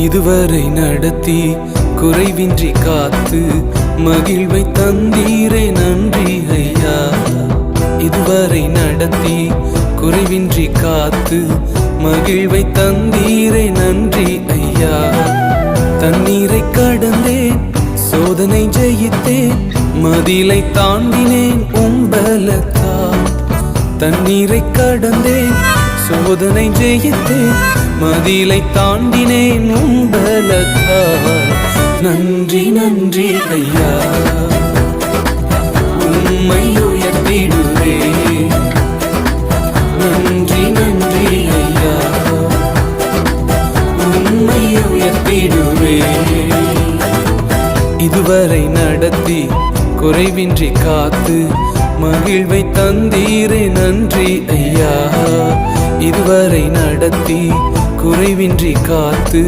இதுவரை நடத்தி குறைவின்றி காத்து மகிழ்வை தந்தீரே நன்றி ஐயா. இதுவரை நடத்தி குறைவின்றி காத்து மகிழ்வை தந்தீரே நன்றி ஐயா. தண்ணீரை கடந்தேன், சோதனை ஜெயித்தேன், மதிலை தாண்டினேன் உம்பலத்தால். தண்ணீரை கடந்தேன், சோதனை ஜெயித்தேன், மதிலை தாண்டினேன் உம்பலத்தால். நன்றி நன்றி ஐயா, உம்மை உயர்த்திடுவேன். நன்றி நன்றி ஐயா, உம்மை உயர்த்திடுவேன். இதுவரை நடத்தி குறைவின்றி காத்து மகிழ்வை தந்தீரே நன்றி ஐயா. இதுவரை நடத்தி குறைவின்றி காத்து